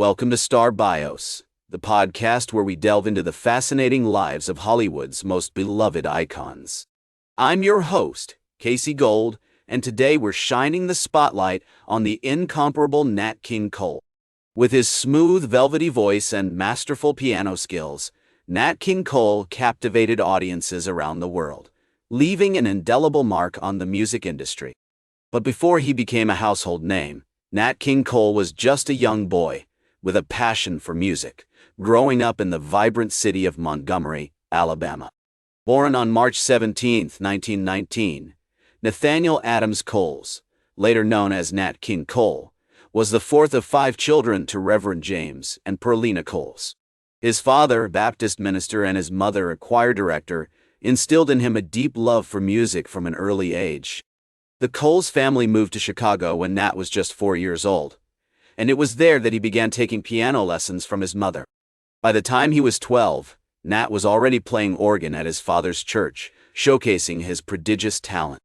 Welcome to Star Bios, the podcast where we delve into the fascinating lives of Hollywood's most beloved icons. I'm your host, Casey Gold, and today we're shining the spotlight on the incomparable Nat King Cole. With his smooth, velvety voice and masterful piano skills, Nat King Cole captivated audiences around the world, leaving an indelible mark on the music industry. But before he became a household name, Nat King Cole was just a young boy with a passion for music, growing up in the vibrant city of Montgomery, Alabama. Born on March 17, 1919, Nathaniel Adams Coles, later known as Nat King Cole, was the fourth of 5 children to Reverend James and Perlina Coles. His father, a Baptist minister, and his mother, a choir director, instilled in him a deep love for music from an early age. The Coles family moved to Chicago when Nat was just 4 years old, and it was there that he began taking piano lessons from his mother. By the time he was 12, Nat was already playing organ at his father's church, showcasing his prodigious talent.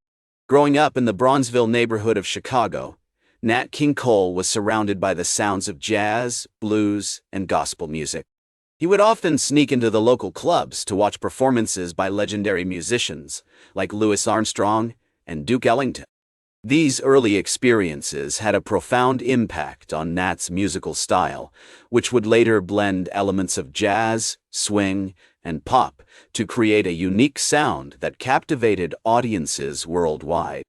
Growing up in the Bronzeville neighborhood of Chicago, Nat King Cole was surrounded by the sounds of jazz, blues, and gospel music. He would often sneak into the local clubs to watch performances by legendary musicians like Louis Armstrong and Duke Ellington. These early experiences had a profound impact on Nat's musical style, which would later blend elements of jazz, swing, and pop to create a unique sound that captivated audiences worldwide.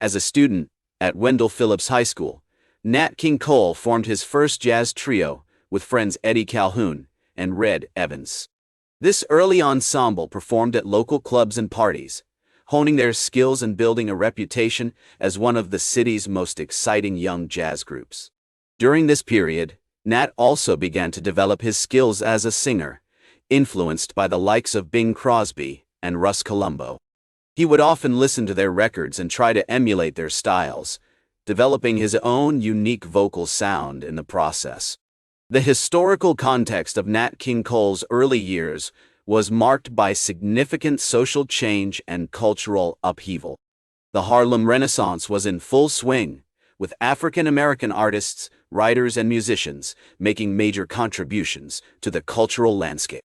As a student at Wendell Phillips High School, Nat King Cole formed his first jazz trio with friends Eddie Calhoun and Red Evans. This early ensemble performed at local clubs and parties, honing their skills and building a reputation as one of the city's most exciting young jazz groups. During this period, Nat also began to develop his skills as a singer, influenced by the likes of Bing Crosby and Russ Columbo. He would often listen to their records and try to emulate their styles, developing his own unique vocal sound in the process. The historical context of Nat King Cole's early years was marked by significant social change and cultural upheaval. The Harlem Renaissance was in full swing, with African-American artists, writers, and musicians making major contributions to the cultural landscape.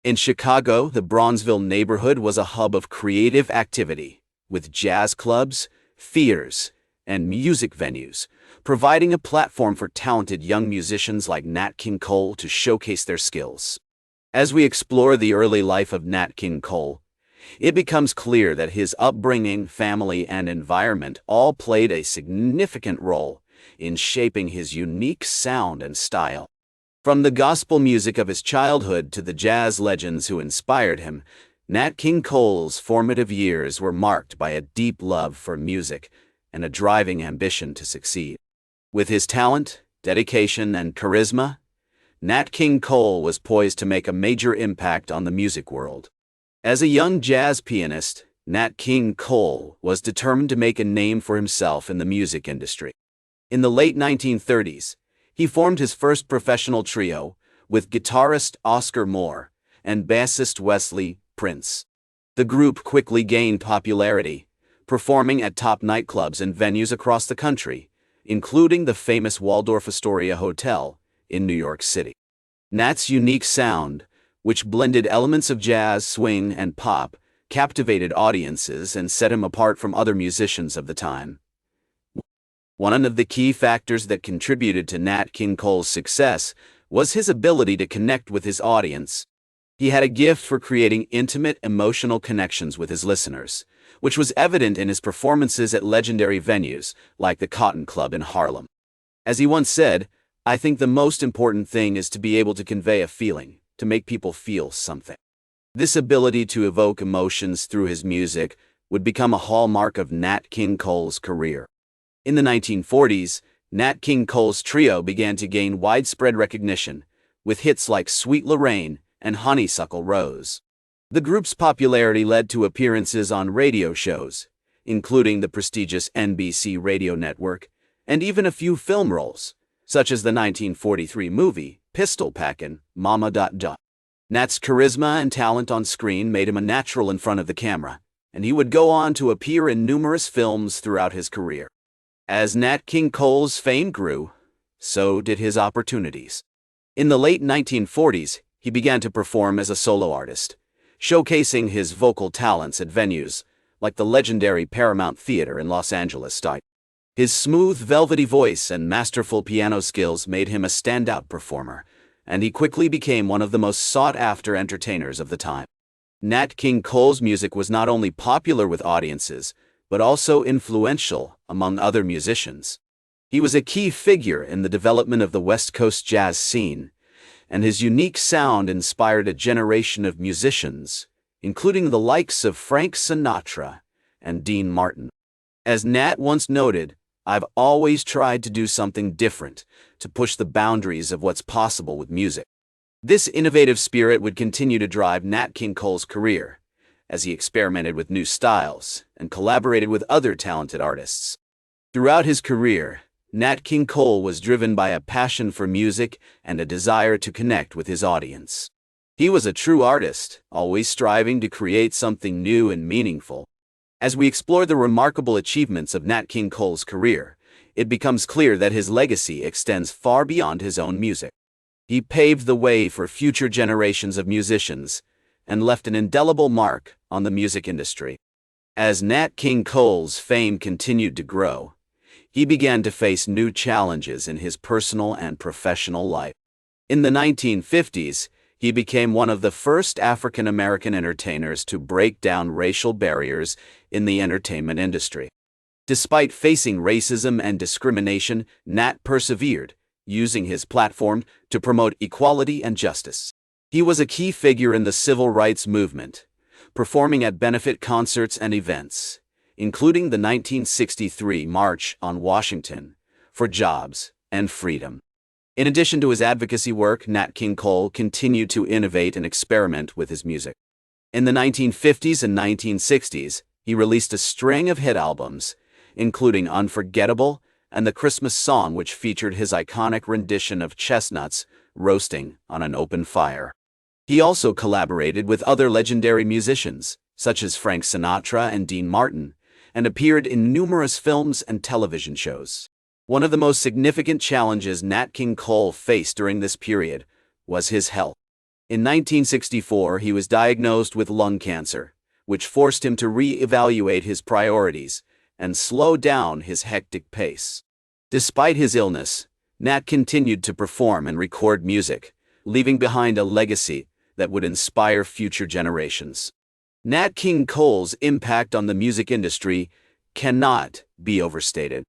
In Chicago, the Bronzeville neighborhood was a hub of creative activity, with jazz clubs, theaters, and music venues, providing a platform for talented young musicians like Nat King Cole to showcase their skills. As we explore the early life of Nat King Cole, it becomes clear that his upbringing, family, and environment all played a significant role in shaping his unique sound and style. From the gospel music of his childhood to the jazz legends who inspired him, Nat King Cole's formative years were marked by a deep love for music and a driving ambition to succeed. With his talent, dedication, and charisma, Nat King Cole was poised to make a major impact on the music world. As a young jazz pianist, Nat King Cole was determined to make a name for himself in the music industry. In the late 1930s, he formed his first professional trio with guitarist Oscar Moore and bassist Wesley Prince. The group quickly gained popularity, performing at top nightclubs and venues across the country, including the famous Waldorf Astoria Hotel in New York City. Nat's unique sound, which blended elements of jazz, swing, and pop, captivated audiences and set him apart from other musicians of the time. One of the key factors that contributed to Nat King Cole's success was his ability to connect with his audience. He had a gift for creating intimate, emotional connections with his listeners, which was evident in his performances at legendary venues like the Cotton Club in Harlem. As he once said, "I think the most important thing is to be able to convey a feeling, to make people feel something." This ability to evoke emotions through his music would become a hallmark of Nat King Cole's career. In the 1940s, Nat King Cole's trio began to gain widespread recognition, with hits like Sweet Lorraine and Honeysuckle Rose. The group's popularity led to appearances on radio shows, including the prestigious NBC radio network, and even a few film roles, such as the 1943 movie Pistol Packin' Mama. Nat's charisma and talent on screen made him a natural in front of the camera, and he would go on to appear in numerous films throughout his career. As Nat King Cole's fame grew, so did his opportunities. In the late 1940s, he began to perform as a solo artist, showcasing his vocal talents at venues like the legendary Paramount Theater in Los Angeles. His smooth, velvety voice and masterful piano skills made him a standout performer, and he quickly became one of the most sought-after entertainers of the time. Nat King Cole's music was not only popular with audiences, but also influential among other musicians. He was a key figure in the development of the West Coast jazz scene, and his unique sound inspired a generation of musicians, including the likes of Frank Sinatra and Dean Martin. As Nat once noted, "I've always tried to do something different, to push the boundaries of what's possible with music." This innovative spirit would continue to drive Nat King Cole's career, as he experimented with new styles and collaborated with other talented artists. Throughout his career, Nat King Cole was driven by a passion for music and a desire to connect with his audience. He was a true artist, always striving to create something new and meaningful. As we explore the remarkable achievements of Nat King Cole's career, it becomes clear that his legacy extends far beyond his own music. He paved the way for future generations of musicians and left an indelible mark on the music industry. As Nat King Cole's fame continued to grow, he began to face new challenges in his personal and professional life. In the 1950s, he became one of the first African-American entertainers to break down racial barriers in the entertainment industry. Despite facing racism and discrimination, Nat persevered, using his platform to promote equality and justice. He was a key figure in the civil rights movement, performing at benefit concerts and events, including the 1963 March on Washington for Jobs and Freedom. In addition to his advocacy work, Nat King Cole continued to innovate and experiment with his music. In the 1950s and 1960s, he released a string of hit albums, including Unforgettable and the Christmas Song, which featured his iconic rendition of chestnuts roasting on an open fire. He also collaborated with other legendary musicians, such as Frank Sinatra and Dean Martin, and appeared in numerous films and television shows. One of the most significant challenges Nat King Cole faced during this period was his health. In 1964, he was diagnosed with lung cancer, which forced him to re-evaluate his priorities and slow down his hectic pace. Despite his illness, Nat continued to perform and record music, leaving behind a legacy that would inspire future generations. Nat King Cole's impact on the music industry cannot be overstated.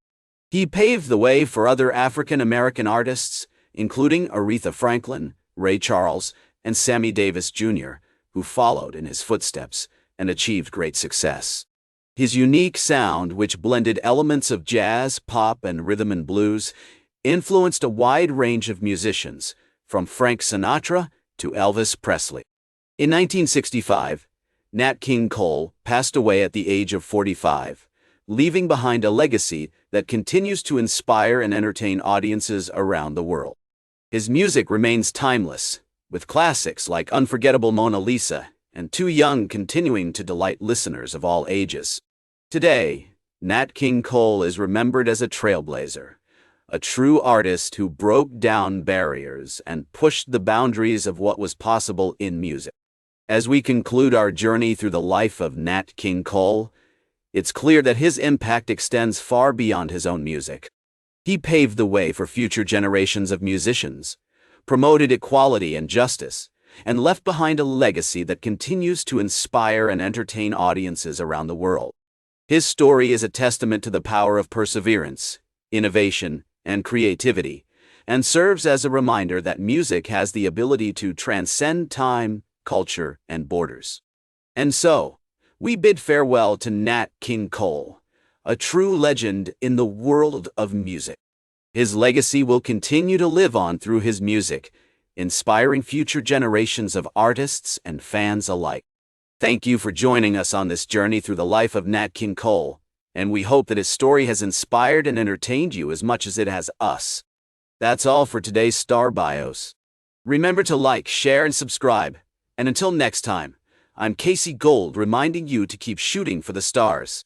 He paved the way for other African-American artists, including Aretha Franklin, Ray Charles, and Sammy Davis Jr., who followed in his footsteps and achieved great success. His unique sound, which blended elements of jazz, pop, and rhythm and blues, influenced a wide range of musicians, from Frank Sinatra to Elvis Presley. In 1965, Nat King Cole passed away at the age of 45, leaving behind a legacy that continues to inspire and entertain audiences around the world. His music remains timeless, with classics like Unforgettable Mona Lisa and Too Young continuing to delight listeners of all ages. Today, Nat King Cole is remembered as a trailblazer, a true artist who broke down barriers and pushed the boundaries of what was possible in music. As we conclude our journey through the life of Nat King Cole, it's clear that his impact extends far beyond his own music. He paved the way for future generations of musicians, promoted equality and justice, and left behind a legacy that continues to inspire and entertain audiences around the world. His story is a testament to the power of perseverance, innovation, and creativity, and serves as a reminder that music has the ability to transcend time, culture, and borders. And so, we bid farewell to Nat King Cole, a true legend in the world of music. His legacy will continue to live on through his music, inspiring future generations of artists and fans alike. Thank you for joining us on this journey through the life of Nat King Cole, and we hope that his story has inspired and entertained you as much as it has us. That's all for today's Star Bios. Remember to like, share, and subscribe. And until next time, I'm Casey Gold reminding you to keep shooting for the stars.